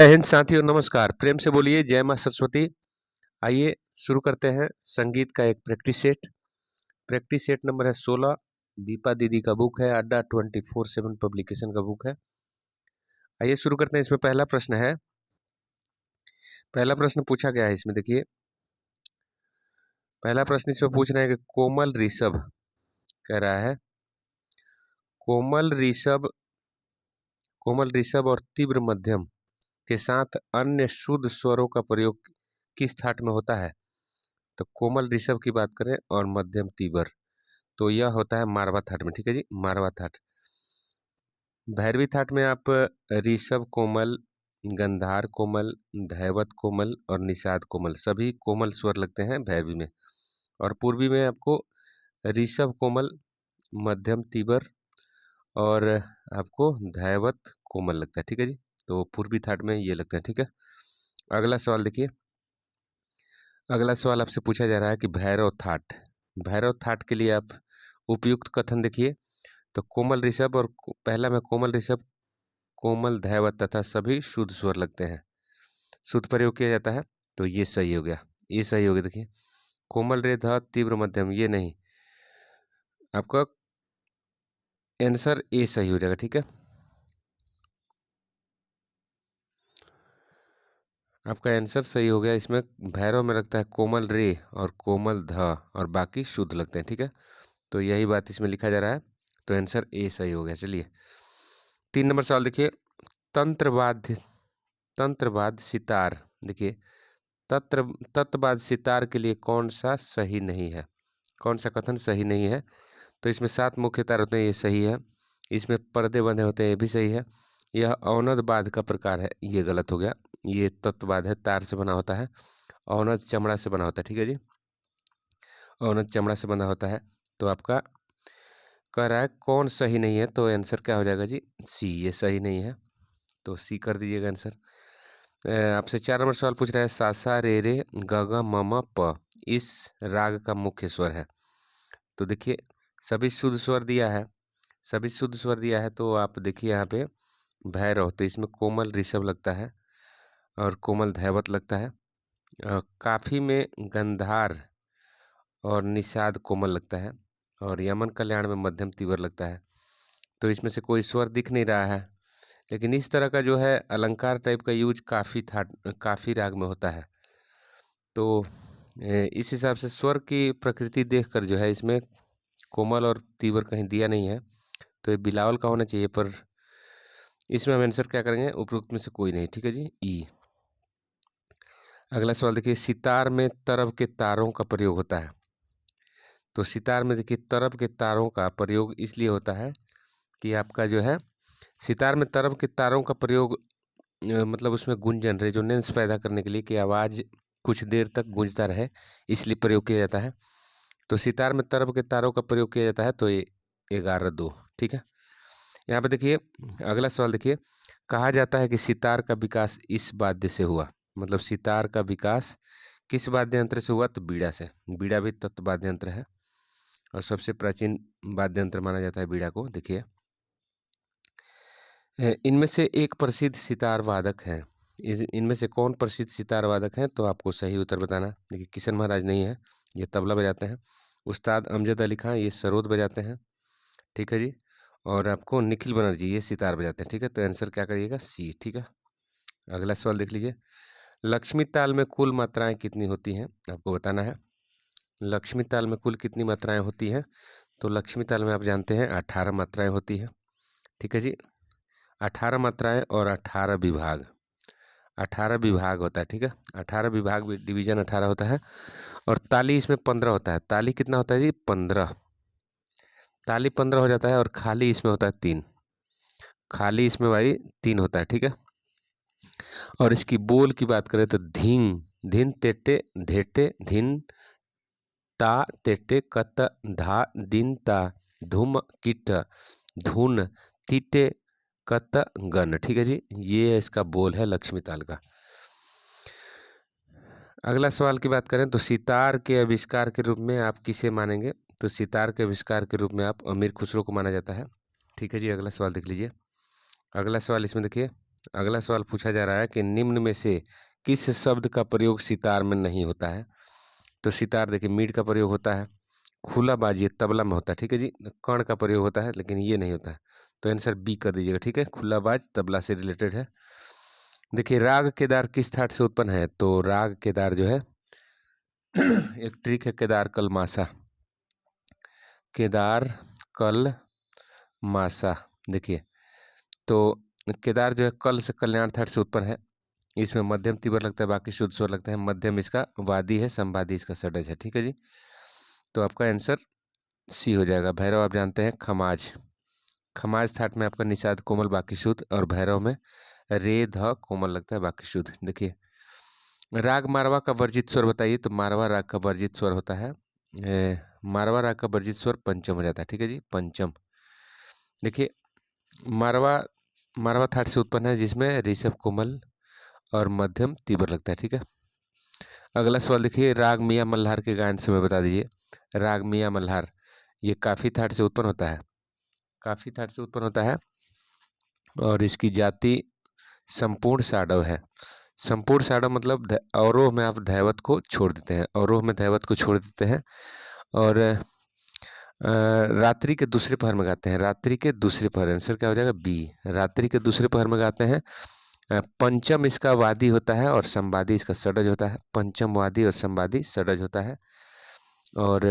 जय हिंद साथियों, नमस्कार। प्रेम से बोलिए जय माँ सरस्वती। आइए शुरू करते हैं संगीत का एक प्रैक्टिस सेट नंबर है 16। दीपा दीदी का बुक है, अड्डा 24/7 पब्लिकेशन का बुक है। आइए शुरू करते हैं। इसमें पहला प्रश्न पूछा गया है। इसमें देखिए, पहला प्रश्न इसमें पूछ रहे हैं कि कोमल ऋषभ कह रहा है, कोमल ऋषभ और तीव्र मध्यम के साथ अन्य शुद्ध स्वरों का प्रयोग किस थाट में होता है? तो कोमल ऋषभ की बात करें और मध्यम तीव्र, तो यह होता है मारवा थाट में। ठीक है जी, मारवा थाट। भैरवी थाट में आप ऋषभ कोमल, गंधार कोमल, धैवत कोमल और निषाद कोमल, सभी कोमल स्वर लगते हैं भैरवी में। और पूर्वी में आपको ऋषभ कोमल, मध्यम तीव्र और आपको धैवत कोमल लगता है। ठीक है जी, तो पूर्वी थाट में ये लगता है। ठीक है, अगला सवाल देखिए। अगला सवाल आपसे पूछा जा रहा है कि भैरव थाट के लिए आप उपयुक्त कथन देखिए। तो कोमल ऋषभ और पहला में कोमल ऋषभ, कोमल धैवत तथा सभी शुद्ध स्वर लगते हैं, शुद्ध प्रयोग किया जाता है, तो ये सही हो गया। ये सही हो गया। देखिए, कोमल रे ध तीव्र मध्यम, ये नहीं, आपका आंसर ए सही हो जाएगा। ठीक है, आपका आंसर सही हो गया। इसमें भैरव में लगता है कोमल रे और कोमल ध और बाकी शुद्ध लगते हैं। ठीक है, तो यही बात इसमें लिखा जा रहा है, तो आंसर ए सही हो गया। चलिए 3 नंबर सवाल देखिए। तंत्रवाद्य सितार, देखिए तत्वाद सितार के लिए कौन सा सही नहीं है, कौन सा कथन सही नहीं है? तो इसमें 7 मुख्य तार होते हैं, ये सही है। इसमें पर्दे बंधे होते हैं, ये भी सही है। यह औनद बाध का प्रकार है, ये गलत हो गया। ये तत्वाद है, तार से बना होता है। औनद चमड़ा से बना होता है। ठीक है जी, औनद चमड़ा से बना होता है। तो आपका कह रहा है कौन सही नहीं है, तो आंसर क्या हो जाएगा जी? सी, ये सही नहीं है, तो सी कर दीजिएगा आंसर। आपसे 4 नंबर सवाल पूछ रहा है, सा सा रे रे ग ग म म प इस राग का मुख्य स्वर है। तो देखिए, सभी शुद्ध स्वर दिया है, सभी शुद्ध स्वर दिया है। तो आप देखिए यहाँ पे भैरव, तो इसमें कोमल ऋषभ लगता है और कोमल धैवत लगता है। काफी में गंधार और निषाद कोमल लगता है और यमन कल्याण में मध्यम तीव्र लगता है। तो इसमें से कोई स्वर दिख नहीं रहा है, लेकिन इस तरह का जो है अलंकार टाइप का यूज काफी राग में होता है। तो इस हिसाब से स्वर की प्रकृति देखकर जो है इसमें कोमल और तीव्र कहीं दिया नहीं है, तो ये बिलावल का होना चाहिए, पर इसमें हम आंसर क्या करेंगे? उपरोक्त में से कोई नहीं। ठीक है जी, ई। अगला सवाल देखिए, सितार में तरब के तारों का प्रयोग होता है। तो सितार में देखिए तरब के तारों का प्रयोग इसलिए होता है कि आपका जो है सितार में तरब के तारों का प्रयोग मतलब उसमें गुंजन, रेजोनेंस पैदा करने के लिए, कि आवाज़ कुछ देर तक गूंजता रहे, इसलिए प्रयोग किया जाता है। तो सितार में तरब के तारों का प्रयोग किया जाता है, तो ये 11-2। ठीक है, यहाँ पे देखिए अगला सवाल देखिए, कहा जाता है कि सितार का विकास इस वाद्य से हुआ। मतलब सितार का विकास किस वाद्य यंत्र से हुआ? तो बीड़ा से। बीड़ा भी तत्व वाद्य यंत्र है और सबसे प्राचीन वाद्य यंत्र माना जाता है बीड़ा को। देखिए, इनमें से एक प्रसिद्ध सितार वादक है, इनमें से कौन प्रसिद्ध सितार वादक हैं? तो आपको सही उत्तर बताना। देखिए, किशन महाराज नहीं है, ये तबला बजाते हैं। उस्ताद अमजद अली खां, ये सरोद बजाते हैं। ठीक है जी, और आपको निखिल बनर्जी, ये सितार बजाते हैं। ठीक है, तो आंसर क्या करिएगा? सी। ठीक है, अगला सवाल देख लीजिए। लक्ष्मी ताल में कुल मात्राएं कितनी होती हैं? आपको बताना है। लक्ष्मी ताल में कुल कितनी मात्राएं होती हैं? तो लक्ष्मी ताल में आप जानते हैं 18 मात्राएं होती हैं। ठीक है जी, 18 मात्राएं और 18 विभाग, 18 विभाग होता है। ठीक है, 18 विभाग, डिवीजन 18 होता है। और ताली इसमें 15 होता है। ताली कितना होता है जी? 15। ताली 15 हो जाता है और खाली इसमें होता है 3। खाली इसमें भाई 3 होता है। ठीक है, और इसकी बोल की बात करें तो धींग, धिन तेटे धेटे, धिन ता तेटे कत, धा दिन ता, धूम किट, धुन तीटे कत गन। ठीक है जी, ये इसका बोल है लक्ष्मी ताल का। अगला सवाल की बात करें तो सितार के आविष्कार के रूप में आप किसे मानेंगे? तो सितार के आविष्कार के रूप में आप अमीर खुसरो को माना जाता है। ठीक है जी, अगला सवाल देख लीजिए। अगला सवाल इसमें देखिए, अगला सवाल पूछा जा रहा है कि निम्न में से किस शब्द का प्रयोग सितार में नहीं होता है। तो सितार देखिए मीट का प्रयोग होता है, खुला बाजी तबला में होता है, ठीक है जी। कर्ण का प्रयोग होता है लेकिन ये नहीं होता है, तो आंसर बी कर दीजिएगा, ठीक है। खुला बाज तबला से रिलेटेड है। देखिए राग केदार किस थाट से उत्पन्न है। तो राग केदार जो है एक ट्रिक है, केदार कल मासा, केदार कल मासा। देखिए तो केदार जो है कल से कल्याण थाट से उत्पन्न है। इसमें मध्यम तीव्र लगता है, बाकी शुद्ध स्वर लगता है। मध्यम इसका वादी है, संवादी इसका षडज है, ठीक है जी। तो आपका आंसर सी हो जाएगा। भैरव आप जानते हैं खमाज, खमाज थाट में आपका निषाद कोमल बाकी शुद्ध, और भैरव में रे ध कोमल लगता है बाकी शुद्ध। देखिए राग मारवा का वर्जित स्वर बताइए। तो मारवा राग का वर्जित स्वर होता है मारवा राग का वर्जित स्वर पंचम हो जाता है, ठीक है जी, पंचम। देखिए मारवा थाट से उत्पन्न है, जिसमें ऋषभ कोमल और मध्यम तीव्र लगता है, ठीक है। अगला सवाल देखिए राग मियाँ मल्हार के गायन समय बता दीजिए। राग मियाँ मल्हार ये काफी थाट से उत्पन्न होता है, काफी थाट से उत्पन्न होता है, और इसकी जाति संपूर्ण साडव है। संपूर्ण साडव मतलब अवरोह में आप धैवत को छोड़ देते हैं, अवरोह में धैवत को छोड़ देते हैं, और रात्रि के दूसरे पहर में गाते हैं। रात्रि के दूसरे पहर, आंसर क्या हो जाएगा बी, रात्रि के दूसरे पहर में गाते हैं। पंचम इसका वादी होता है और संवादी इसका षडज होता है। पंचम वादी और संवादी षडज होता है, और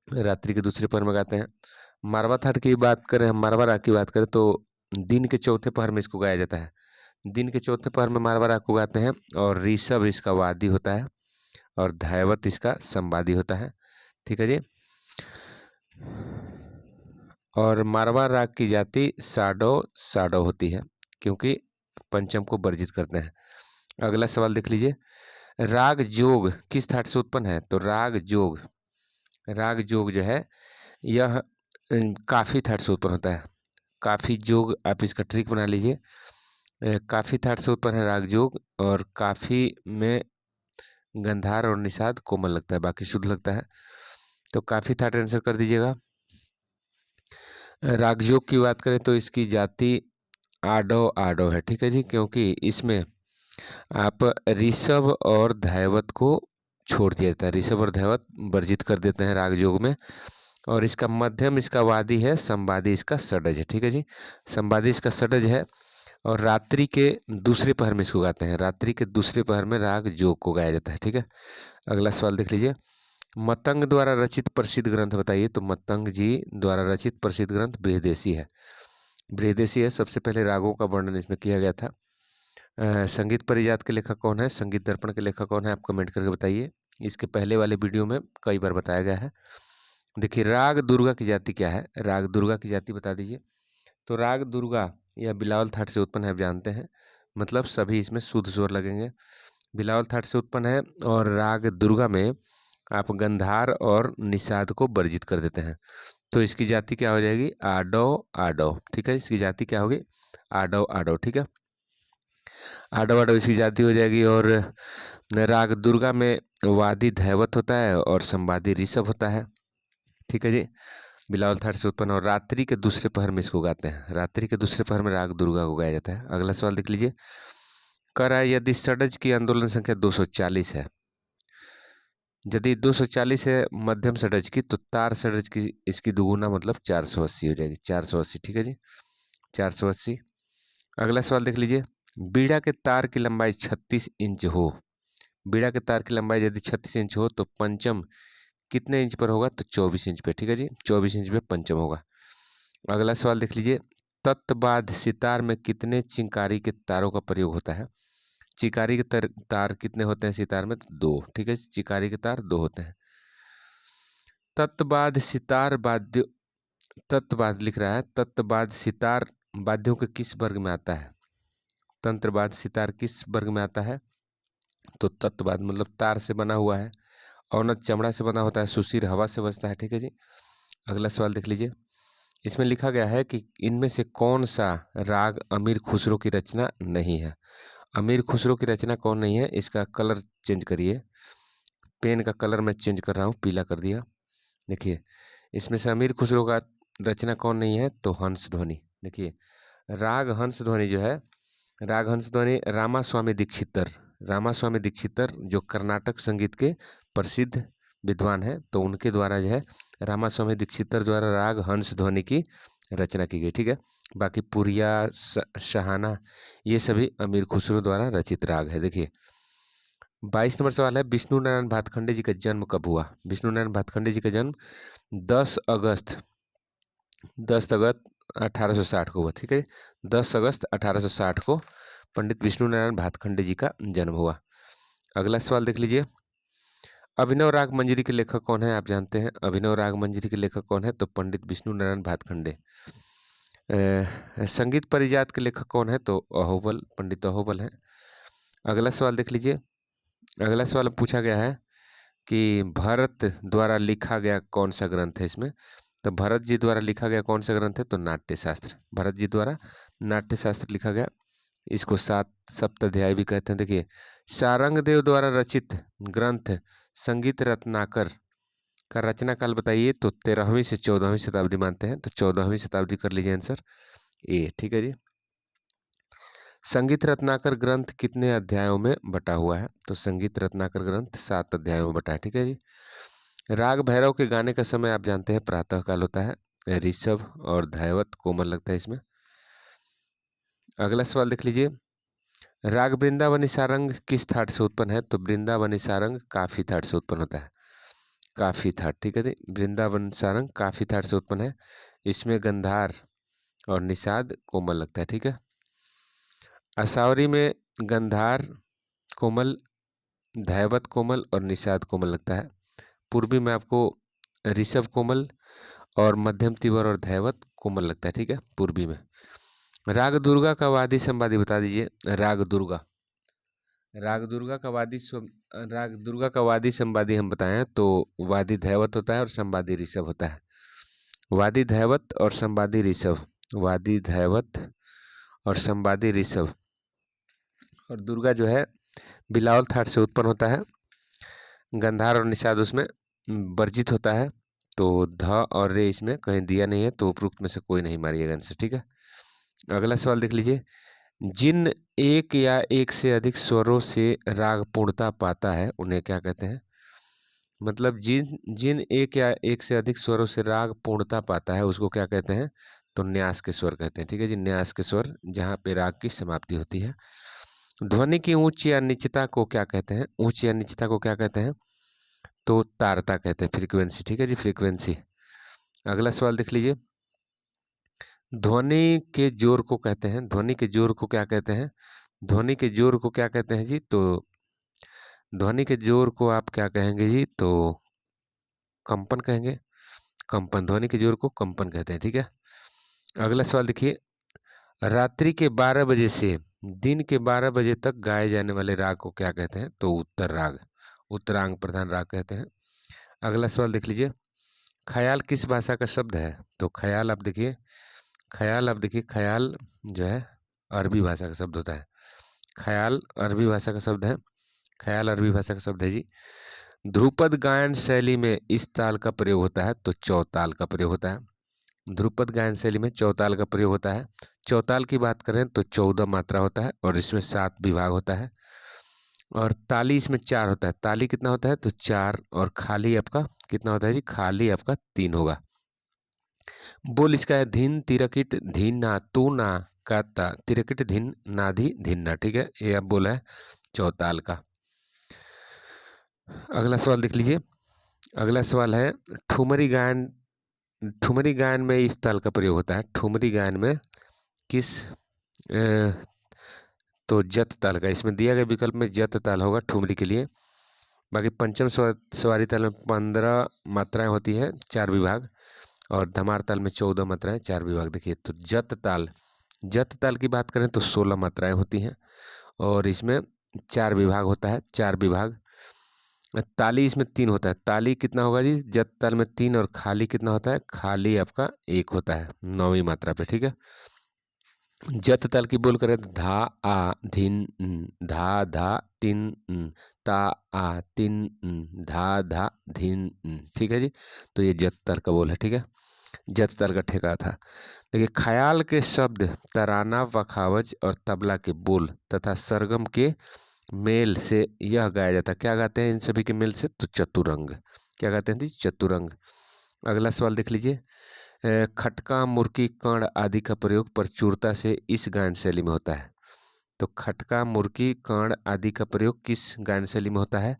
रात्रि के दूसरे पहर में गाते हैं। मारवा थाट की बात करें, हम मारवा राग की बात करें तो दिन के चौथे पहर में इसको गाया जाता है। दिन के चौथे पहर में मारवा राग को गाते हैं, और ऋषभ इसका वादी होता है और धैवत इसका संवादी होता है, ठीक है जी। और मारवा राग की जाति साडो साडो होती है, क्योंकि पंचम को वर्जित करते हैं। अगला सवाल देख लीजिए राग जोग किस थाट से उत्पन्न है। तो राग जोग जो है यह काफी थाट से उत्पन्न होता है। काफी जोग आप इसका ट्रिक बना लीजिए। काफी थाट से उत्पन्न है राग जोग, और काफी में गंधार और निषाद कोमल लगता है, बाकी शुद्ध लगता है। तो काफी थाट आंसर कर दीजिएगा। रागयोग की बात करें तो इसकी जाति आडो आडो है, ठीक है जी, क्योंकि इसमें आप ऋषभ और धैवत को छोड़ दिया जाता है, ऋषभ और धैवत वर्जित कर देते हैं रागयोग में। और इसका मध्यम इसका वादी है, संवादी इसका षडज है, ठीक है जी, संवादी इसका षडज है। और रात्रि के दूसरे पहर में इसको गाते हैं, रात्रि के दूसरे पहर में राग जोग को गाया जाता है, ठीक है। अगला सवाल देख लीजिए मतंग द्वारा रचित प्रसिद्ध ग्रंथ बताइए। तो मतंग जी द्वारा रचित प्रसिद्ध ग्रंथ बृहदेशी है, बृहदेशी है। सबसे पहले रागों का वर्णन इसमें किया गया था। संगीत परिजात के लेखक कौन है, संगीत दर्पण के लेखक कौन है, आप कमेंट करके बताइए। इसके पहले वाले वीडियो में कई बार बताया गया है। देखिए राग दुर्गा की जाति क्या है, राग दुर्गा की जाति बता दीजिए। तो राग दुर्गा यह बिलावल थाट से उत्पन्न है, आप जानते हैं, मतलब सभी इसमें शुद्ध स्वर लगेंगे। बिलावल थाट से उत्पन्न है, और राग दुर्गा में आप गंधार और निषाद को वर्जित कर देते हैं। तो इसकी जाति क्या हो जाएगी आडो आडो, ठीक है। इसकी जाति क्या होगी आडो आडो, ठीक है, आडो आडो इसकी जाति हो जाएगी। और राग दुर्गा में वादी धैवत होता है और संवादी ऋषभ होता है, ठीक है जी। बिलावल थाट से उत्पन्न, और रात्रि के दूसरे पहर में इसको गाते हैं, रात्रि के दूसरे पहर में राग दुर्गा को गाया जाता है। अगला सवाल देख लीजिए करा यदि षडज की आंदोलन संख्या 240 है, यदि 240 है मध्यम षडज की, तो तार षडज की इसकी दुगुना मतलब 480 हो जाएगी, 480, ठीक है जी, 480। अगला सवाल देख लीजिए बीड़ा के तार की लंबाई 36 इंच हो, बीड़ा के तार की लंबाई यदि 36 इंच हो तो पंचम कितने इंच पर होगा। तो 24 इंच पे, ठीक है जी, 24 इंच पे पंचम होगा। अगला सवाल देख लीजिए तत्बाद सितार में कितने चिंकारी के तारों का प्रयोग होता है। चिकारी के तार कितने होते हैं सितार में, तो 2, ठीक है, चिकारी के तार 2 होते हैं। तत्बाद सितार वाद्य, तत्बाद लिख रहा है, तत्बाद सितार वाद्यों के किस वर्ग में आता है। तंत्रवाद सितार किस वर्ग में आता है। तो तत्बाद मतलब तार से बना हुआ है, औनत चमड़ा से बना होता है, सुशीर हवा से बजता है, ठीक है जी। अगला सवाल देख लीजिए इसमें लिखा गया है कि इनमें से कौन सा राग अमीर खुसरो की रचना नहीं है। अमीर खुसरो की रचना कौन नहीं है, इसका कलर चेंज करिए, पेन का कलर मैं चेंज कर रहा हूँ, पीला कर दिया। देखिए इसमें से अमीर खुसरो का रचना कौन नहीं है, तो हंस ध्वनि, देखिए राग हंस ध्वनि जो है, राग हंस ध्वनि रामास्वामी दीक्षितर, रामास्वामी दीक्षितर जो कर्नाटक संगीत के प्रसिद्ध विद्वान हैं, तो उनके द्वारा जो है रामास्वामी दीक्षितर द्वारा राग हंस ध्वनि की रचना की गई। ठीक है, बाकी पुरिया शहाना ये सभी अमीर खुसरो द्वारा रचित राग है। देखिए 22 नंबर सवाल है, विष्णु नारायण भातखंडे जी का जन्म कब हुआ? विष्णु नारायण भातखंडे जी का जन्म 10 अगस्त 1860 को हुआ। ठीक है, 10 अगस्त 1860 को पंडित विष्णु नारायण भातखंडे जी का जन्म हुआ। अगला सवाल देख लीजिए, अभिनव राग मंजरी के लेखक कौन है? आप जानते हैं अभिनव राग मंजरी के लेखक कौन है? तो पंडित विष्णु नारायण भातखंडे। संगीत परिजात के लेखक कौन है? तो अहोबल, पंडित अहोबल हैं। अगला सवाल देख लीजिए, अगला सवाल पूछा गया है कि भरत द्वारा लिखा गया कौन सा ग्रंथ है इसमें? तो भरत जी द्वारा लिखा गया कौन सा ग्रंथ है? तो नाट्य शास्त्र, भरत जी द्वारा नाट्य शास्त्र लिखा गया। इसको 7 सप्ताध्याय भी कहते हैं। देखिए सारंगदेव द्वारा रचित ग्रंथ संगीत रत्नाकर का रचना काल बताइए? तो 13वीं से 14वीं शताब्दी मानते हैं, तो 14वीं शताब्दी कर लीजिए आंसर ए। ठीक है जी। संगीत रत्नाकर ग्रंथ कितने अध्यायों में बटा हुआ है? तो संगीत रत्नाकर ग्रंथ 7 अध्यायों में बटा है। ठीक है जी। राग भैरव के गाने का समय आप जानते हैं प्रातः काल होता है, ऋषभ और धैवत कोमल लगता है इसमें। अगला सवाल देख लीजिए, राग वृंदावनी सारंग किस थाट से उत्पन्न है? तो वृंदावनी सारंग काफी थाट से उत्पन्न होता है, काफी थाट। ठीक है जी, वृंदावन सारंग काफी थाट से उत्पन्न है। इसमें गंधार और निषाद कोमल लगता है। ठीक है, असावरी में गंधार कोमल, धैवत कोमल और निषाद कोमल लगता है। पूर्वी में आपको ऋषभ कोमल और मध्यम तीव्र और धैवत कोमल लगता है। ठीक है, पूर्वी में। राग दुर्गा का वादी संवादी बता दीजिए। राग दुर्गा, राग दुर्गा का वादी राग दुर्गा का वादी संवादी हम बताएं तो वादी धैवत होता है और संवादी ऋषभ होता है। वादी धैवत और संवादी ऋषभ, वादी धैवत और संवादी ऋषभ। और दुर्गा जो है बिलावल थाट से उत्पन्न होता है। गंधार और निषाद उसमें वर्जित होता है, तो ध और रे इसमें कहीं दिया नहीं है, तो उपरोक्त में से कोई नहीं मारिएगा आंसर। ठीक है, अगला सवाल देख लीजिए, जिन एक या एक से अधिक स्वरों से राग पूर्णता पाता है उन्हें क्या कहते हैं? मतलब जिन जिन एक या एक से अधिक स्वरों से राग पूर्णता पाता है उसको क्या कहते हैं? तो न्यास के स्वर कहते हैं। ठीक है जी, न्यास के स्वर जहाँ पे राग की समाप्ति होती है। ध्वनि की उच्च या निचता को क्या कहते हैं? उच्च या निचता को क्या कहते हैं? तो तारता कहते हैं, फ्रीक्वेंसी। ठीक है जी, फ्रीक्वेंसी। अगला सवाल देख लीजिए, ध्वनि के जोर को कहते हैं, ध्वनि के जोर को क्या कहते हैं? ध्वनि के जोर को क्या कहते हैं जी? तो ध्वनि के जोर को आप क्या कहेंगे जी? तो कंपन कहेंगे, कंपन। ध्वनि के जोर को कंपन कहते हैं। ठीक है, अगला सवाल देखिए, रात्रि के 12 बजे से दिन के 12 बजे तक गाए जाने वाले राग को क्या कहते हैं? तो उत्तर राग, उत्तरांग प्रधान राग कहते हैं। अगला सवाल देख लीजिए, ख्याल किस भाषा का शब्द है? तो ख्याल आप देखिए, ख्याल आप देखिए, ख्याल जो है अरबी भाषा का शब्द होता है। ख्याल अरबी भाषा का शब्द है, ख्याल अरबी भाषा का शब्द है जी। ध्रुपद गायन शैली में इस ताल का प्रयोग होता है? तो चौताल का प्रयोग होता है। ध्रुपद गायन शैली में चौताल का प्रयोग होता है। चौताल की बात करें तो 14 मात्रा होता है और इसमें 7 विभाग होता है। और ताली इसमें 4 होता है। ताली कितना होता है? तो 4। और खाली आपका कितना होता है जी? खाली आपका 3 होगा। बोल इसका है, धीन तिरकिट धीन ना तू ना का ता, तिरकिट धीन नाधी धीन ना। ठीक है, ये अब बोला है चौताल का। अगला सवाल देख लीजिए, अगला सवाल है, ठुमरी गायन, ठुमरी गायन में इस ताल का प्रयोग होता है। ठुमरी गायन में किस तो जत ताल का, इसमें दिया गया विकल्प में जत ताल होगा ठुमरी के लिए। बाकी पंचम सवारी ताल में 15 मात्राएं होती हैं, 4 विभाग, और धमार ताल में 14 मात्राएं, 4 विभाग। देखिए तो जत ताल, जत ताल की बात करें तो 16 मात्राएं होती हैं और इसमें 4 विभाग होता है, 4 विभाग। ताली इसमें 3 होता है। ताली कितना होगा जी? जत ताल में 3, और खाली कितना होता है? खाली आपका 1 होता है 9वीं मात्रा पे। ठीक है, जत ताल की बोल करें तो धा आ धिन धा धा तिन ता आ तिन धा धा धिन। ठीक है जी, तो ये जत ताल का बोल है। ठीक है, जत ताल का ठेका था। देखिए, ख्याल के शब्द, तराना, वखावज और तबला के बोल तथा सरगम के मेल से यह गाया जाता है। क्या गाते हैं इन सभी के मेल से? तो चतुरंग। क्या गाते हैं जी? चतुरंग। अगला सवाल देख लीजिए। खटका, मुर्की, कर्ण आदि का प्रयोग प्रचुरता से इस गायन शैली में होता है। तो खटका, मुर्की, कर्ण आदि का प्रयोग किस गायन शैली में होता है?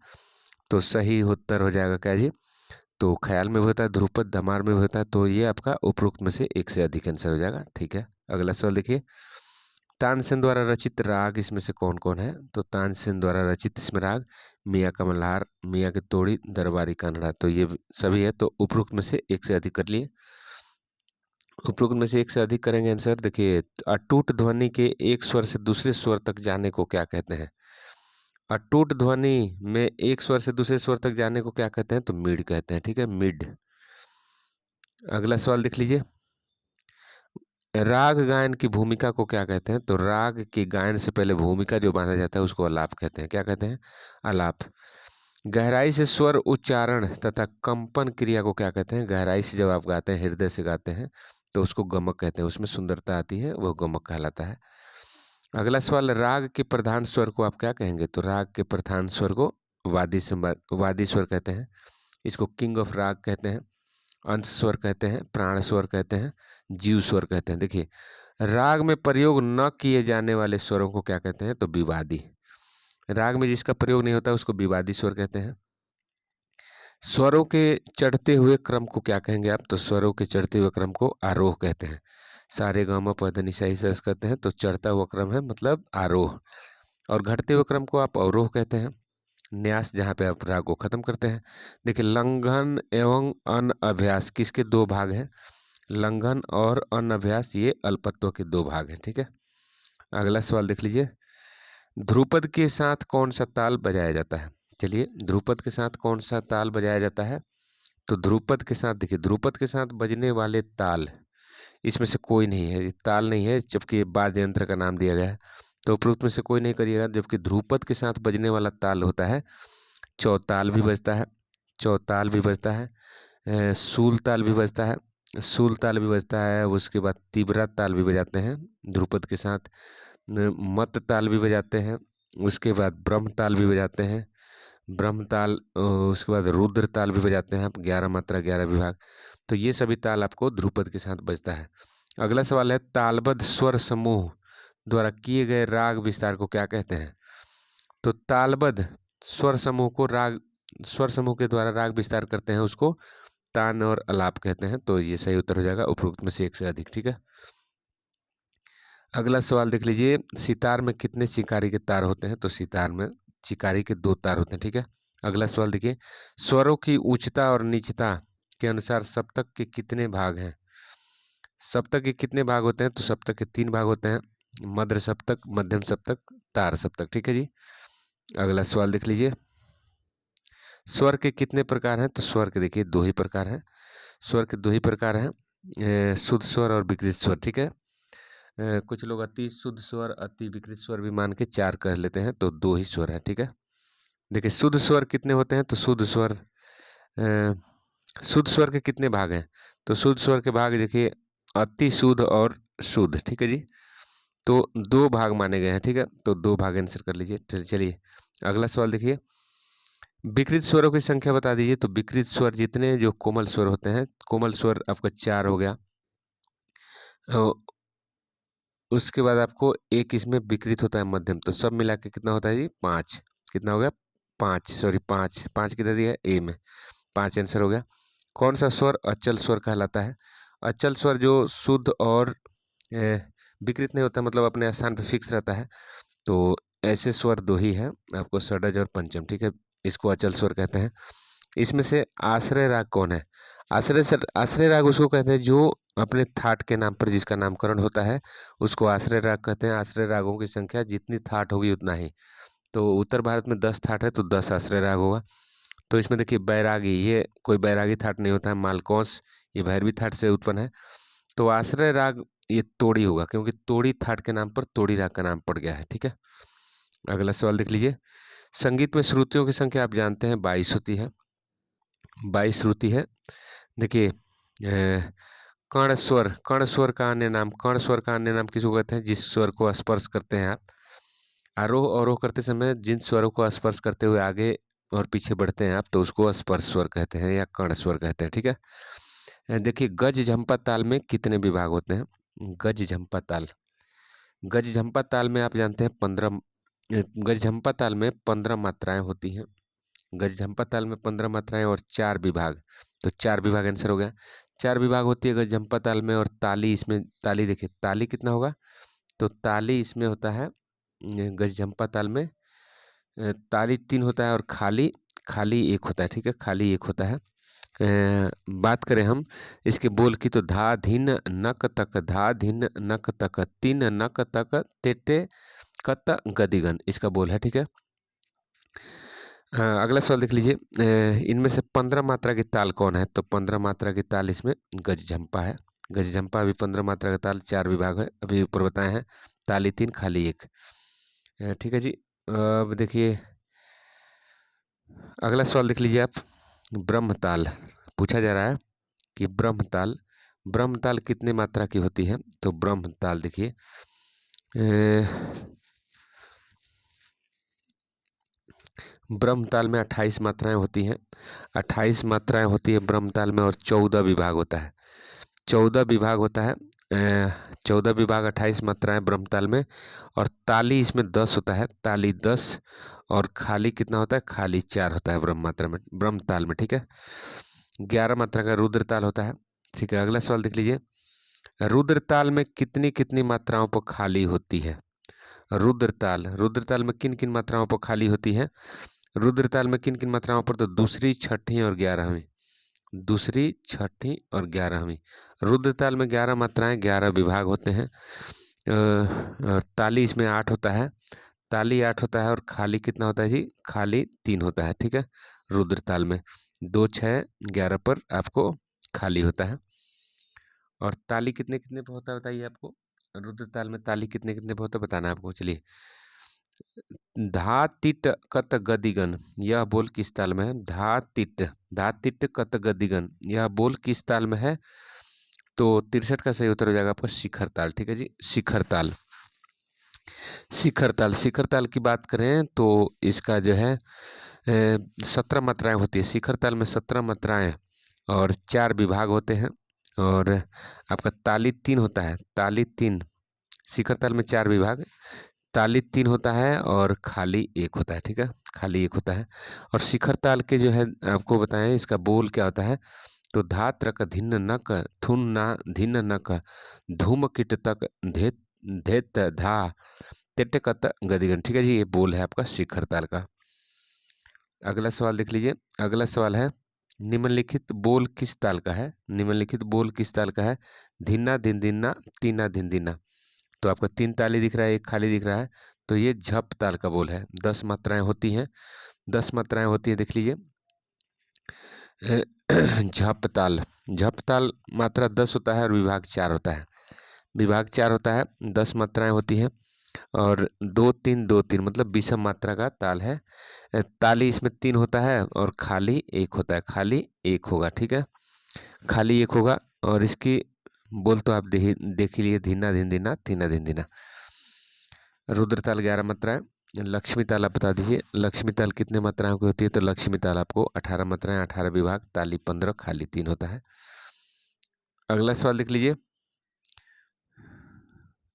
तो सही उत्तर हो जाएगा क्या जी? तो ख्याल में भी होता है, ध्रुपद, धमार में भी होता है। तो ये आपका उपरोक्त में से एक से अधिक आंसर हो जाएगा। ठीक है, अगला सवाल देखिए। तानसेन द्वारा रचित राग इसमें से कौन कौन है? तो तानसेन द्वारा रचित इसमें राग मियाँ का मल्हार, मियाँ की तोड़ी, दरबारी कान्हड़ा, तो ये सभी है। तो उपरोक्त में से एक से अधिक कर लिए। उपरोक्त में से एक से अधिक करेंगे आंसर। देखिए, अटूट ध्वनि के एक स्वर से दूसरे स्वर तक जाने को क्या कहते हैं? अटूट ध्वनि में एक स्वर से दूसरे स्वर तक जाने को क्या कहते हैं? तो मिड कहते हैं। ठीक है, मिड। अगला सवाल देख लीजिए। राग गायन की भूमिका को क्या कहते हैं? तो राग के गायन से पहले भूमिका जो बांधा जाता है उसको आलाप कहते हैं। क्या कहते हैं? आलाप। गहराई से स्वर उच्चारण तथा कंपन क्रिया को क्या कहते हैं? गहराई से जब आप गाते हैं, हृदय से गाते हैं, तो उसको गमक कहते हैं। उसमें सुंदरता आती है, वह गमक कहलाता है। अगला सवाल, राग के प्रधान स्वर को आप क्या कहेंगे? तो राग के प्रधान स्वर को वादी स्वर कहते हैं। इसको किंग ऑफ राग कहते हैं, अंश स्वर कहते हैं, प्राण स्वर कहते हैं, जीव स्वर कहते हैं। देखिए, राग में प्रयोग न किए जाने वाले स्वरों को क्या कहते हैं? तो विवादी। राग में जिसका प्रयोग नहीं होता उसको विवादी स्वर कहते हैं। स्वरों के चढ़ते हुए क्रम को क्या कहेंगे आप? तो स्वरों के चढ़ते हुए क्रम को आरोह कहते हैं। सारे गामा पद नि सा सरस कहते हैं, तो चढ़ता हुआ क्रम है मतलब आरोह। और घटते हुए क्रम को आप अवरोह कहते हैं। न्यास, जहाँ पे आप राग को खत्म करते हैं। देखिए, लंघन एवं अनअभ्यास किसके दो भाग हैं? लंघन और अनअभ्यास ये अल्पत्व के दो भाग हैं। ठीक है, अगला सवाल देख लीजिए। ध्रुपद के साथ कौन सा ताल बजाया जाता है? चलिए, ध्रुपद के साथ कौन सा ताल बजाया जाता है? तो ध्रुपद के साथ, देखिए, ध्रुपद के साथ बजने वाले ताल इसमें से कोई नहीं है, ये ताल नहीं है, जबकि ये वाद्य यंत्र का नाम दिया गया है। तो उपरोक्त में से कोई नहीं करिएगा। जबकि ध्रुपद के साथ बजने वाला ताल होता है, चौताल भी बजता है, चौताल भी बजता है, सूल ताल भी बजता है, सूल ताल भी बजता है। उसके बाद तिबरा ताल भी बजाते हैं ध्रुपद के साथ, मत ताल भी बजाते हैं। उसके बाद ब्रह्म ताल भी बजाते हैं, ब्रह्म ताल। उसके बाद रुद्र ताल भी बजाते हैं आप, 11 मात्रा 11 विभाग। तो ये सभी ताल आपको ध्रुपद के साथ बजता है। अगला सवाल है, तालबद्ध स्वर समूह द्वारा किए गए राग विस्तार को क्या कहते हैं? तो तालबद्ध स्वर समूह को स्वर समूह के द्वारा राग विस्तार करते हैं, उसको तान और अलाप कहते हैं। तो ये सही उत्तर हो जाएगा उपरोक्त में से एक से अधिक। ठीक है, अगला सवाल देख लीजिए। सितार में कितने चिकारी के तार होते हैं? तो सितार में चिकारी के 2 तार होते हैं। ठीक है, अगला सवाल देखिए। स्वरों की उच्चता और नीचता के अनुसार सप्तक के कितने भाग हैं? सप्तक के कितने भाग होते हैं? तो सप्तक के 3 भाग होते हैं, मध्य सप्तक, मध्यम सप्तक, तार सप्तक। ठीक है जी, अगला सवाल देख लीजिए। स्वर के कितने प्रकार हैं? तो स्वर के देखिए 2 ही प्रकार हैं। स्वर के 2 ही प्रकार हैं, शुद्ध स्वर और विकृत स्वर। ठीक है, कुछ लोग अति शुद्ध स्वर, अति विकृत स्वर भी मान के 4 कह लेते हैं, तो 2 ही स्वर है। ठीक है, देखिए, शुद्ध स्वर कितने होते हैं? तो शुद्ध स्वर के कितने भाग हैं? तो शुद्ध स्वर के भाग देखिए, अति शुद्ध और शुद्ध। ठीक है जी, तो 2 भाग माने गए हैं। ठीक है, तो 2 भाग आंसर कर लीजिए। चलिए, अगला सवाल देखिए। विकृत स्वरों की संख्या बता दीजिए। तो विकृत स्वर जितने जो कोमल स्वर होते हैं, कोमल स्वर आपका 4 हो गया। उसके बाद आपको एक इसमें विकृत होता है मध्यम, तो सब मिला के कितना होता है जी? 5। कितना हो गया? 5, सॉरी 5, 5 किधर दिया है? ए में। 5 आंसर हो गया। कौन सा स्वर अचल स्वर कहलाता है? अचल स्वर जो शुद्ध और विकृत नहीं होता, मतलब अपने स्थान पर फिक्स रहता है। तो ऐसे स्वर 2 ही हैं आपको, षडज और पंचम। ठीक है, इसको अचल स्वर कहते हैं। इसमें से आश्रय राग कौन है? आश्रय राग उसको कहते हैं जो अपने थाट के नाम पर जिसका नामकरण होता है, उसको आश्रय राग कहते हैं। आश्रय रागों की संख्या जितनी थाट होगी उतना ही। तो उत्तर भारत में 10 थाट है, तो 10 आश्रय राग होगा। तो इसमें देखिए, बैरागी, ये कोई बैरागी थाट नहीं होता है। मालकोंस, ये भैरवी थाट से उत्पन्न है। तो आश्रय राग ये तोड़ी होगा, क्योंकि तोड़ी थाट के नाम पर तोड़ी राग का नाम पड़ गया है। ठीक है, अगला सवाल देख लीजिए। संगीत में श्रुतियों की संख्या आप जानते हैं 22 होती है, 22 श्रुति है। देखिए, कर्ण स्वर, कर्ण स्वर का अन्य नाम, कर्ण स्वर का अन्य नाम किसको कहते हैं? जिस स्वर को स्पर्श करते हैं आप आरोह अवरोह करते समय, जिन स्वरों को स्पर्श करते हुए आगे और पीछे बढ़ते हैं आप, तो उसको स्पर्श स्वर कहते हैं या कर्ण स्वर कहते हैं। ठीक है, देखिए गज झंपा ताल में कितने विभाग होते हैं? गज झंपा ताल, गज झंपा ताल में आप जानते हैं 15, गज झंपा ताल में 15 मात्राएं होती हैं। गज झंपा ताल में 15 मात्राएं और 4 विभाग, तो 4 विभाग आंसर हो गया। 4 विभाग होती है गज झंपा ताल में, और ताली इसमें, ताली देखिए ताली कितना होगा, तो ताली इसमें होता है गज झंपा ताल में ताली 3 होता है और खाली खाली 1 होता है। ठीक है, खाली 1 होता है। बात करें हम इसके बोल की, तो धा धिन नक तक, धा धिन नक तक, 3 नक तक, तेटे कत गदिगन, इसका बोल है। ठीक है, अगला सवाल देख लीजिए, इनमें से 15 मात्रा की ताल कौन है? तो 15 मात्रा की ताल इसमें गज झंपा है। गज झंपा भी 15 मात्रा का ताल, 4 विभाग है, अभी ऊपर बताए हैं, ताली 3 खाली 1। ठीक है जी, अब देखिए अगला सवाल देख लीजिए आप, ब्रह्मताल पूछा जा रहा है कि ब्रह्मताल, ब्रह्मताल कितने मात्रा की होती है? तो ब्रह्मताल देखिए ब्रह्मताल में 28 मात्राएं होती हैं, 28 मात्राएं होती है ब्रह्मताल में, और 14 विभाग होता है, 14 विभाग होता है, 14 विभाग 28 मात्राएं ब्रह्मताल में, और ताली इसमें 10 होता है, ताली 10, और खाली कितना होता है? खाली 4 होता है ब्रह्म मात्रा में, ब्रह्मताल में। ठीक है, 11 मात्रा का रुद्रताल होता है। ठीक है, अगला सवाल देख लीजिए, रुद्रताल में कितनी कितनी मात्राओं पर खाली होती है? रुद्रताल, रुद्रताल में किन किन मात्राओं पर खाली होती है? रुद्रताल में किन किन मात्राओं पर? तो दूसरी, छठी और 11वीं, दूसरी, छठी और 11वीं। रुद्रताल में 11 मात्राएं, 11 विभाग होते हैं। ताली इसमें 8 होता है, ताली 8 होता है, और खाली कितना होता है जी? खाली 3 होता है। ठीक है, रुद्रताल में 2, 6, 11 पर आपको खाली होता है। और ताली कितने कितने पे होता है बताइए आपको? रुद्रताल में ताली कितने कितने पे होता है बताना है आपको। चलिए, धा तिट कत गदिगन, यह बोल किस ताल में है? धा तिट कत गदिगन, यह बोल किस ताल में है? तो 63 का सही उत्तर हो जाएगा आपका शिखर ताल। ठीक है जी, शिखर ताल, शिखर ताल। शिखर ताल की बात करें तो इसका जो है 17 मात्राएं होती है शिखर ताल में, 17 मात्राएं और 4 विभाग होते हैं, और आपका ताली 3 होता है, ताली 3, शिखर ताल में 4 विभाग, ताली 3 होता है और खाली 1 होता है। ठीक है, खाली 1 होता है। और शिखर ताल के जो है आपको बताएं इसका बोल क्या होता है? तो धात रक धिन्न नक, थुन ना धिन्न नक, धूम किट तक, धे धेत धा, तेटकत गदिगन। ठीक है जी, ये बोल है आपका शिखर ताल का। अगला सवाल देख लीजिए, अगला सवाल है, निम्नलिखित बोल किस ताल का है? निम्नलिखित बोल किस ताल का है? धिन्ना धिन धिन्ना, तीना धिन धिन्ना। तो आपको 3 ताली दिख रहा है, 1 खाली दिख रहा है, तो ये झप ताल का बोल है। 10 मात्राएं होती हैं, 10 मात्राएं होती है, देख लीजिए। झप ताल, झप ताल मात्रा 10 होता है और विभाग 4 होता है, विभाग 4 होता है, 10 मात्राएं होती हैं, और 2 3 2 3 मतलब विषम मात्रा का ताल है। ताली इसमें 3 होता है और खाली 1 होता है, खाली 1 होगा। ठीक है, खाली 1 होगा, और इसकी बोल तो आप देख ही लिए, धीना धिन धिना, तीना धिन धिना। रुद्रताल 11 मात्राएं। लक्ष्मी ताल आप बता दीजिए, लक्ष्मी ताल कितने मात्राओं की होती है? तो लक्ष्मी ताल आपको 18 मात्राएं, 18 विभाग, ताली 15, खाली 3 होता है। अगला सवाल देख लीजिए,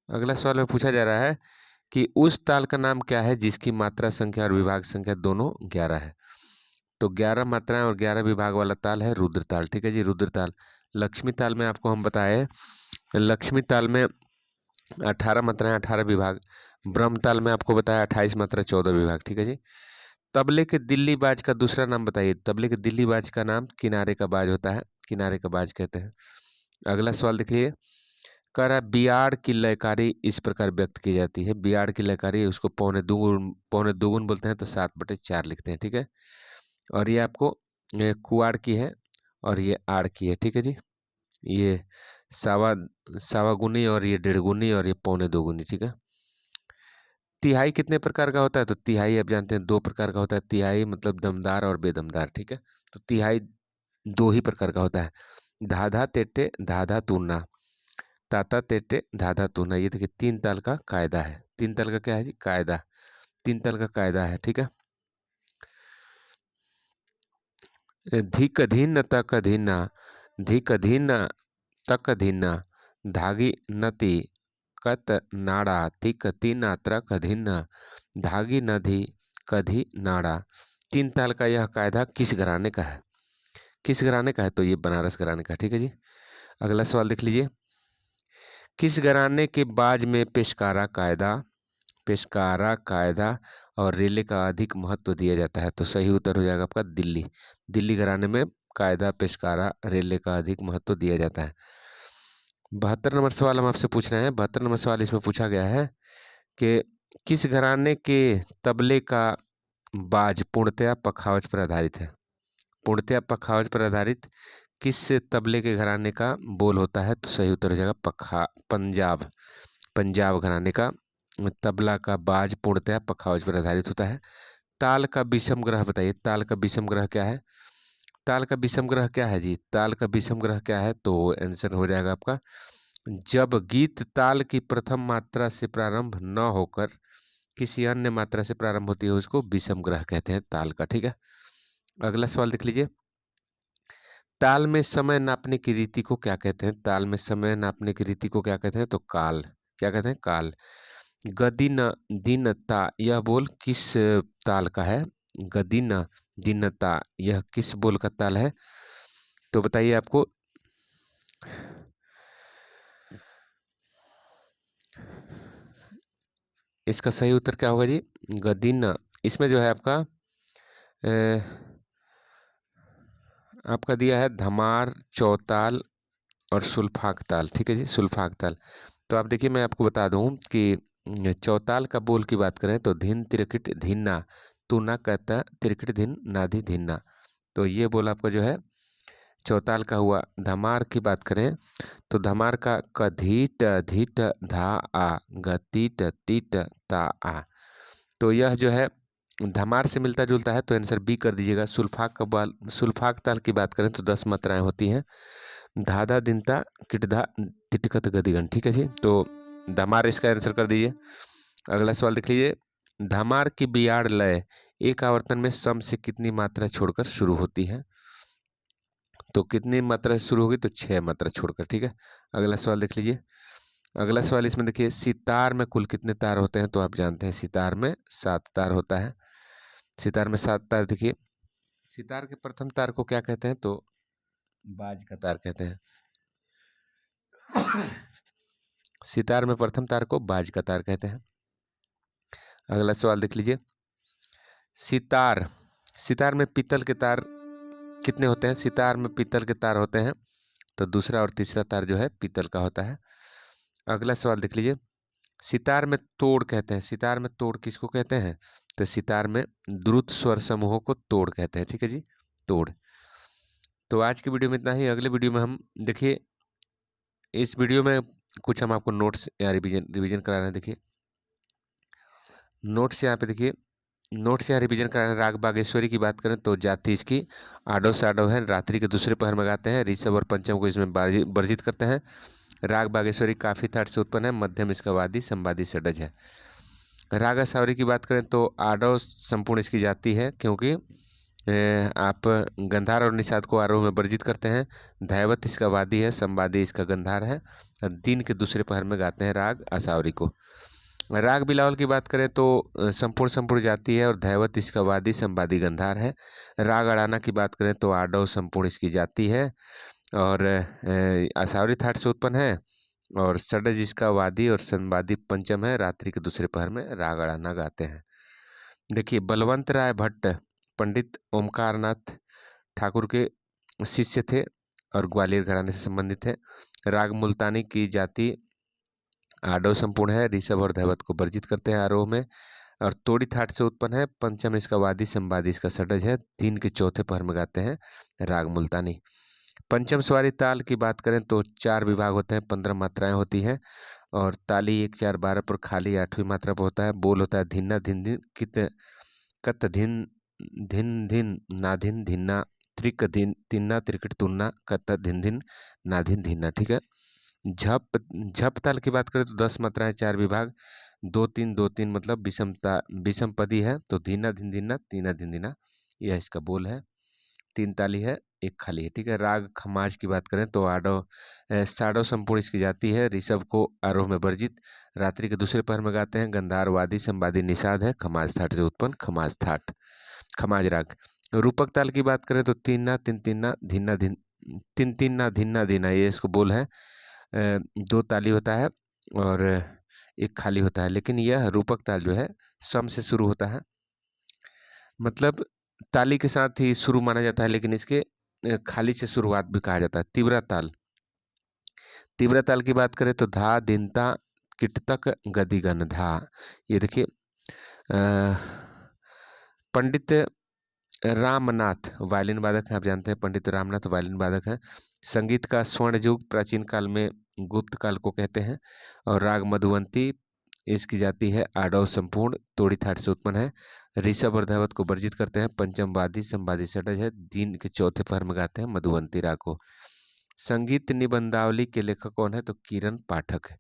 अगला सवाल में पूछा जा रहा है कि उस ताल का नाम क्या है जिसकी मात्रा संख्या और विभाग संख्या दोनों 11 है? तो 11 मात्राएं और 11 विभाग वाला ताल है रुद्रताल। ठीक है जी, रुद्रताल। लक्ष्मी ताल में आपको हम बताए, लक्ष्मी ताल में 18 मात्राएं, 18 विभाग। ब्रह्मताल में आपको बताया 28 मात्रा, 14 विभाग। ठीक है जी। तबले के दिल्ली बाज का दूसरा नाम बताइए। तबले के दिल्ली बाज का नाम किनारे का बाज होता है, किनारे का बाज कहते हैं। अगला सवाल देखिए, कह रहा है बियाड़ की लयकारी इस प्रकार व्यक्त की जाती है। बियाड़ की लयकारी, उसको पौने दुगुन बोलते हैं, तो 7/4 लिखते हैं। ठीक है, और ये आपको कुआड़ की है और ये आड़ की है। ठीक है जी, ये सावा सावा गुनी और ये 1.5 गुनी और ये पौने 2 गुनी। ठीक है, तिहाई कितने प्रकार का होता है? तो तिहाई आप जानते हैं 2 प्रकार का होता है। तिहाई मतलब दमदार और बेदमदार। ठीक है, तो तिहाई 2 ही प्रकार का होता है। धाधा तेटे धाधा तूना, ताता तेटे धाधा तूना। ये देखिए तीन ताल का कायदा है। तीन ताल का क्या है जी? कायदा। तीन ताल का कायदा है, ठीक है। धिक धीन तक धीना, धिक धीन तक धीना, धागी नती कत नाड़ा, तिक तीना त्रक धिन्न, धागी नदी कधी नाड़ा। तीन ताल का यह कायदा किस घराने का है? किस घराने का है? तो ये बनारस घराने का, ठीक है जी। अगला सवाल देख लीजिए। किस घराने के बाज में पेशकारा कायदा, पेशकारा कायदा और रेले का अधिक महत्व दिया जाता है? तो सही उत्तर हो जाएगा आपका दिल्ली। दिल्ली घराने में कायदा, पेशकारा, रेले का अधिक महत्व दिया जाता है। 72 नंबर सवाल हम आपसे पूछ रहे हैं। 72 नंबर सवाल इसमें पूछा गया है कि किस घराने के तबले का बाज पूर्णतया पखावज पर आधारित है? पूर्णतया पखावज पर आधारित किस तबले के घराने का बोल होता है? तो सही उत्तर हो जाएगा पंजाब। पंजाब घराने का तबला का बाज पूर्णतया पखावज पर आधारित होता है। ताल का विषम ग्रह बताइए। ताल का विषम ग्रह क्या है? ताल का विषम ग्रह क्या है जी? ताल का विषम ग्रह क्या है? तो आंसर हो जाएगा आपका, जब गीत ताल की प्रथम मात्रा से प्रारंभ न होकर किसी अन्य मात्रा से प्रारंभ होती है उसको विषम ग्रह कहते हैं ताल का, ठीक है। अगला सवाल देख लीजिए। ताल में समय नापने की रीति को क्या कहते हैं? ताल में समय नापने की रीति को क्या कहते हैं? तो काल। क्या कहते हैं? काल। गदिन दीनता यह बोल किस ताल का है? गदिन दीनता यह किस बोल का ताल है? तो बताइए आपको। इसका सही उत्तर क्या होगा जी? गदिन। इसमें जो है आपका दिया है धमार, चौताल और सुल्फाक ताल, ठीक है जी, सुल्फाक ताल। तो आप देखिए मैं आपको बता दूं कि चौताल का बोल की बात करें तो धिन तिरकिट धिन्ना, तूना कहता तिरकिट धिन नाधी धिन्ना। तो ये बोल आपका जो है चौताल का हुआ। धमार की बात करें तो धमार का कधीट धीट धा आ, गतीट तीट ता आ। तो यह जो है धमार से मिलता जुलता है, तो आंसर बी कर दीजिएगा। सुल्फाक का बाल, सुल्फाक ताल की बात करें तो 10 मात्राएं होती हैं। धाधा दिनता किटधा तिटकत गदिगन, ठीक है जी। तो धमार इसका आंसर कर दीजिए। अगला सवाल देख लीजिए। धमार की बियाड़ लय एक आवर्तन में सम से कितनी मात्रा छोड़कर शुरू होती है? तो कितनी मात्रा से शुरू होगी? तो 6 मात्रा छोड़कर, ठीक है। अगला सवाल देख लीजिए। अगला सवाल इसमें देखिए, सितार में कुल कितने तार होते हैं? तो आप जानते हैं सितार में 7 तार होता है। सितार में 7 तार। देखिए सितार के प्रथम तार को क्या कहते हैं? तो बाज का तार कहते हैं। सितार में प्रथम तार को बाज का तार कहते हैं। अगला सवाल देख लीजिए। सितार, सितार में पीतल के तार कितने होते हैं? सितार में पीतल के तार होते हैं, तो दूसरा और तीसरा तार जो है पीतल का होता है। अगला सवाल देख लीजिए। सितार में तोड़ कहते हैं। सितार में तोड़ किसको कहते हैं? तो सितार में द्रुत स्वर समूहों को तोड़ कहते हैं, ठीक है जी, तोड़। तो आज की वीडियो में इतना ही। अगले वीडियो में हम देखिए, इस वीडियो में कुछ हम आपको नोट्स या रिवीजन करा रहे हैं। देखिए नोट्स यहाँ पे देखिए, नोट्स या रिवीजन करा रहे हैं। राग बागेश्वरी की बात करें तो जाति इसकी आडो साडो है, रात्रि के दूसरे पहर में गाते हैं, ऋषभ और पंचम को इसमें वर्जित करते हैं। राग बागेश्वरी काफी थाट से उत्पन्न है, मध्यम इसका वादी संवादी षडज है। राग सावरी की बात करें तो आडव संपूर्ण इसकी जाति है, क्योंकि आप गंधार और निषाद को आरोह में वर्जित करते हैं। धैवत इसका वादी है, संवादी इसका गंधार है, और दिन के दूसरे पहर में गाते हैं राग असावरी को। राग बिलावल की बात करें तो संपूर्ण जाति है और धैवत इसका वादी संवादी गंधार है। राग अड़ाना की बात करें तो आडव संपूर्ण इसकी जाति है और असावरी थाट से उत्पन्न है, और षडज इसका वादी और संवादी पंचम है। रात्रि के दूसरे पहर में राग अड़ाना गाते हैं। देखिए बलवंत राय भट्ट पंडित ओमकारनाथ ठाकुर के शिष्य थे और ग्वालियर घराने से संबंधित है। राग मुल्तानी की जाति आडव संपूर्ण है, ऋषभ और धैवत को वर्जित करते हैं आरोह में, और तोड़ी थाट से उत्पन्न है। पंचम इसका वादी संवादी इसका षडज है। तीन के चौथे पहर में गाते हैं राग मुल्तानी। पंचम सवारी ताल की बात करें तो 4 विभाग होते हैं, 15 मात्राएं होती हैं, और ताली 1 4 12 पर खाली 8वीं मात्रा पर होता है। बोल होता है धिन्ना धिन धिन कित कत धिन धिन धिन नाधिन धिन्ना त्रिक धिन तिन्ना त्रिकट तुन्ना कत धिन धिन नाधिन धिन्ना। ठीक है। झप झप ताल की बात करें तो 10 मात्राएं 4 विभाग, 2 3 मतलब विषम पदी है, तो धीना धिन धिन्ना तीना धिन धिना यह इसका बोल है। 3 ताली है, 1 खाली है। ठीक है। राग खमाज की बात करें तो आडो साडो संपूर्ण इसकी जाती है, ऋषभ को आरोह में वर्जित, रात्रि के दूसरे पहर में गाते हैं, गंधार वादी संवादी निषाद है, खमाज थाट से उत्पन्न खमाज थाट खमाज राग। रूपक ताल की बात करें तो तीन्ना तिन तिन्ना धिन्ना धिन तिन तिन्ना धिन्ना धिना ये इसको बोल है। 2 ताली होता है और 1 खाली होता है, लेकिन यह रूपक ताल जो है सम से शुरू होता है, मतलब ताली के साथ ही शुरू माना जाता है, लेकिन इसके खाली से शुरुआत भी कहा जाता है। तीव्रा ताल की बात करें तो धा दिनता किटतक गदिगन धा। ये देखिए पंडित रामनाथ वायलिन वादक हैं, आप जानते हैं पंडित रामनाथ वायलिन वादक हैं। संगीत का स्वर्ण युग प्राचीन काल में गुप्त काल को कहते हैं। और राग मधुवंती इसकी जाती है आडव संपूर्ण, तोड़ी थाट से उत्पन्न है, ऋषभ और धैवत को वर्जित करते हैं, पंचम वादी संवादी षडज है, दिन के चौथे पहर में गाते हैं मधुवंती राग को। संगीत निबंधावली के लेखक कौन है तो किरण पाठक है।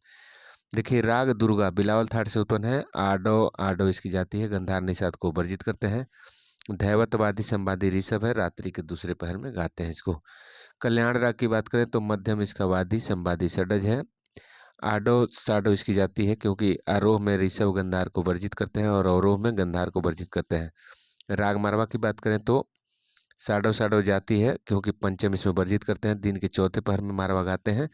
देखिए राग दुर्गा बिलावल थाट से उत्पन्न है, आडो आडो इसकी जाती है, गंधार निषाद को वर्जित करते हैं, धैवतवादी संवादी ऋषभ है, रात्रि के दूसरे पहर में गाते हैं इसको। कल्याण राग की बात करें तो मध्यम इसका वादी संवादी षडज है, आडो साडो इसकी जाती है, क्योंकि आरोह में ऋषभ गंधार को वर्जित करते हैं और अवरोह में गंधार को वर्जित करते हैं। राग मारवा की बात करें तो साडो साडो जाती है, क्योंकि पंचम इसमें वर्जित करते हैं, दिन के चौथे पहर में मारवा गाते हैं,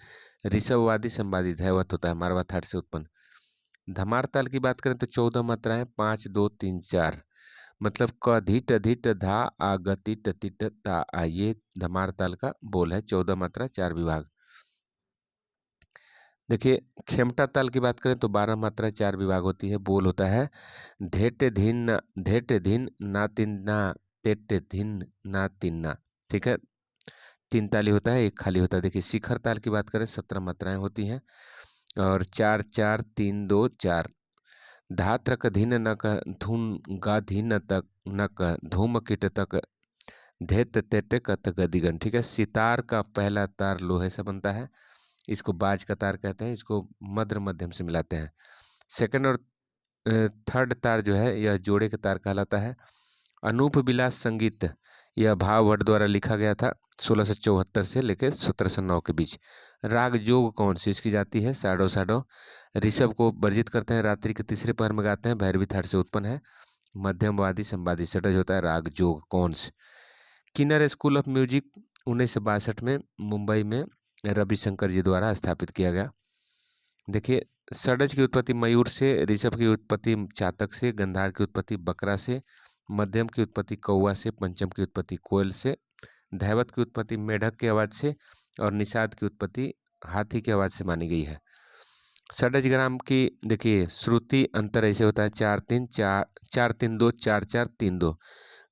ऋषभवादी संवादी धैवत होता है, मारवा थाट से उत्पन्न। धमार ताल की बात करें तो 14 मात्राएं 5 2 3 4, मतलब क धिट धिट धा आ गति टिट ता आ, ये धमार ताल का बोल है। 14 मात्रा 4 विभाग। देखिए खेमटा ताल की बात करें तो 12 मात्रा 4 विभाग होती है, बोल होता है धेट धिन ना तिन्ना तेट धिन ना तिन्ना। ठीक है। 3 ताली होता है, 1 खाली होता है। देखिए शिखर ताल की बात करें 17 मात्राएं होती हैं और 4 4 3 2 4, धात्रक धिन नक धुन गा धिन तक नक धूम किट तक धेत तेट कत गदिगन। ठीक है। सितार का पहला तार लोहे से बनता है, इसको बाज का तार कहते हैं, इसको मध्य मध्यम से मिलाते हैं। सेकंड और थर्ड तार जो है यह जोड़े का तार कहलाता है। अनूप विलास संगीत यह भाववट द्वारा लिखा गया था 1674 से लेकर 1709 के बीच। राग जोग कौन सी इसकी जाती है साडो साडो, ऋषभ को वर्जित करते हैं, रात्रि के तीसरे पहर में गाते हैं, भैरवी थाट से उत्पन्न है, मध्यमवादी संवादी षडज होता है। राग जोग कौन से किन्नर स्कूल ऑफ म्यूजिक 1962 में मुंबई में रविशंकर जी द्वारा स्थापित किया गया। देखिए षडज की उत्पत्ति मयूर से, ऋषभ की उत्पत्ति चातक से, गंधार की उत्पत्ति बकरा से, मध्यम की उत्पत्ति कौवा से, पंचम की उत्पत्ति कोयल से, धैवत की उत्पत्ति मेढक की आवाज़ से और निषाद की उत्पत्ति हाथी की आवाज़ से मानी गई है। षडज ग्राम की देखिए श्रुति अंतर ऐसे होता है 4 3 4 4 3 2 4 4 3 2,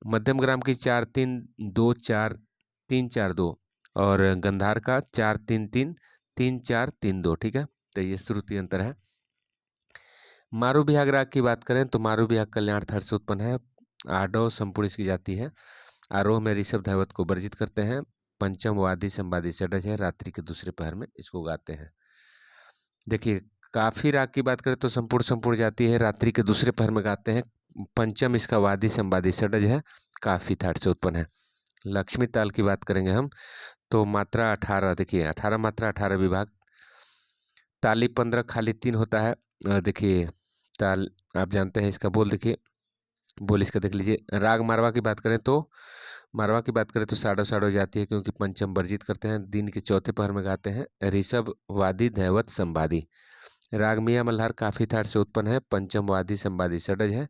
मध्यम ग्राम की 4 3 2 4 3 4 2 और गंधार का 4 3 3 3 4 3 2। ठीक है। तो ये श्रुति अंतर है। मारू बिहाग राग की बात करें तो मारू बिहाग कल्याण थाट से उत्पन्न है, आडो संपूर्ण इसकी जाती है, आरोह में ऋषभ धैवत को वर्जित करते हैं, पंचम वादी संवादी षडज है, रात्रि के दूसरे पहर में इसको गाते हैं। देखिए काफी राग की बात करें तो संपूर्ण जाती है, रात्रि के दूसरे पहर में गाते हैं, पंचम इसका वादी संवादी षडज है, काफी थाट से उत्पन्न है। लक्ष्मी ताल की बात करेंगे हम तो मात्रा 18, देखिए 18 मात्रा 18 विभाग, ताली 15 खाली 3 होता है। देखिए ताल आप जानते हैं, इसका बोल देखिए, बोल इसका देख लीजिए। राग मारवा की बात करें तो साडो साडो जाती है, क्योंकि पंचम वर्जित करते हैं, दिन के चौथे पहर में गाते हैं, ऋषभ वादी धैवत संवादी। राग मियाँ मल्हार काफी थाट से उत्पन्न है, पंचम वादी संवादी षडज है,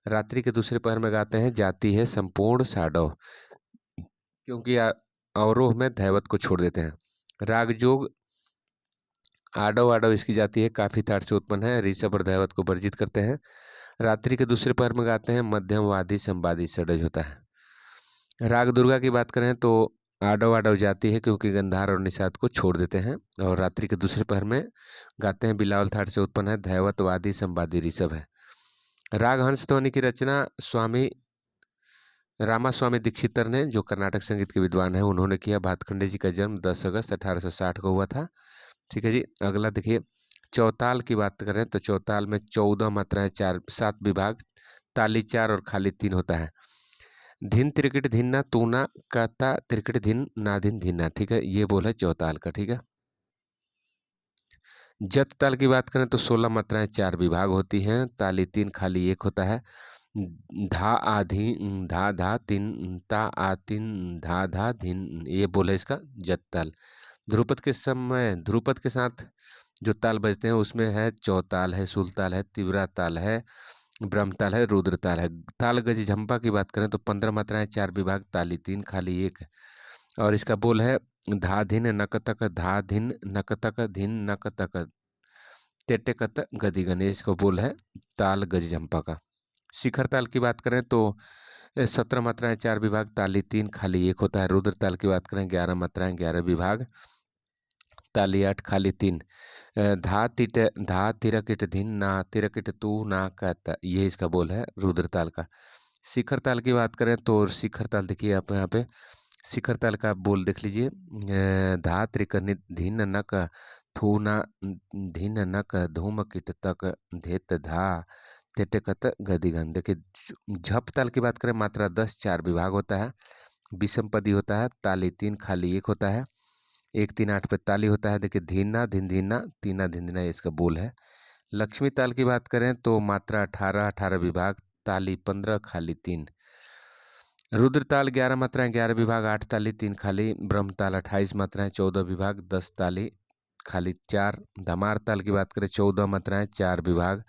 रात्रि के दूसरे पहर में गाते हैं, जाती है संपूर्ण साडो, क्योंकि अवरोह में धैवत को छोड़ देते हैं। राग जोग आडो आडो इसकी जाती है, काफी थाट से उत्पन्न है, ऋषभ और धैवत को वर्जित करते हैं, रात्रि के दूसरे पहर में गाते हैं, मध्यमवादी संवादी षडज होता है। राग दुर्गा की बात करें तो आडव आडव जाती है, क्योंकि गंधार और निषाद को छोड़ देते हैं, और रात्रि के दूसरे पहर में गाते हैं, बिलावल थाट से उत्पन्न है, धैवतवादी संवादी ऋषभ है। राग हंस ध्वनि की रचना स्वामी रामास्वामी दीक्षितर ने, जो कर्नाटक संगीत के विद्वान हैं, उन्होंने किया। भातखंडे जी का जन्म 10 अगस्त 1860 को हुआ था। ठीक है जी। अगला देखिए, चौताल की बात करें तो चौताल में 14 मात्राएं, 7 विभाग, ताली 4 और खाली 3 होता है। धिन त्रिकट धिन्ना तूना कहता त्रिकट धिन नाधिन धिन्ना। ठीक है, ये बोल है चौताल का। ठीक है। जत ताल की बात करें तो 16 मात्राएं, 4 विभाग होती हैं, ताली 3 खाली 1 होता है। धा आधी धा धा तीन ता आ तीन धा धा धीन, ये बोले इसका जत ताल। ध्रुपद के समय, ध्रुपद के साथ जो ताल बजते हैं उसमें है चौताल है, सुलताल है, तिवरा ताल है, ब्रह्मताल है, रुद्र ताल है। ताल गज झंपा की बात करें तो 15 मात्राएं, 4 विभाग, ताली 3 खाली 1। और इसका बोल है धा धिन नकतक धा धिन नकतक धिन नकतक तेटेकत गति गणेश को बोल है ताल गज झंपा का। शिखर ताल की बात करें तो 17 मात्राएं, 4 विभाग, ताली 3 खाली 1 होता है। रुद्र ताल की बात करें 11 मात्राएं, 11 विभाग, ताली 8 खाली 3। धा तिरकिट धिन ना तिरकिट तू ना कहता, ये इसका बोल है रुद्र ताल का। शिखर ताल की बात करें तो शिखर ताल देखिए आप यहाँ पे, शिखर ताल का बोल देख लीजिए। धा त्रिकनि धिन नक थूना धिन नक धूम किट तक धेत धा तेटकत गदिगन। देखिए, झप ताल की बात करें मात्रा 10, 4 विभाग होता है, विषम पदी होता है, ताली 3 खाली 1 होता है, 1 3 8 पे ताली होता है। देखिए, धीना धिनधीना तीना धिनधिना इसका बोल है। लक्ष्मी ताल की बात करें तो मात्रा 18, 18 विभाग, ताली 15 खाली 3। रुद्र ताल 11 मात्राएं, 11 विभाग, 8 ताली 3 खाली। ब्रह्म ताल 28 मात्राएं, 14 विभाग, 10 ताली खाली 4। धमार ताल की बात करें 14 मात्राएं, 4 विभाग,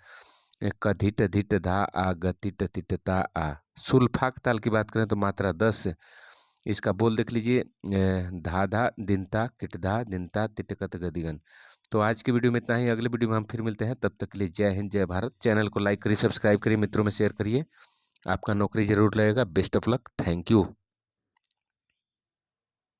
कधिट धिट धा आ गतिट तिट ता आ। सुल्फाक ताल की बात करें तो मात्रा 10, इसका बोल देख लीजिए धा धा दिनता किटधा दिनता तिटकत गदिगन। तो आज की वीडियो में इतना ही, अगले वीडियो में हम फिर मिलते हैं, तब तक के लिए जय हिंद जय भारत। चैनल को लाइक करिए, सब्सक्राइब करिए, मित्रों में शेयर करिए, आपका नौकरी जरूर लगेगा। Best of luck, thank you.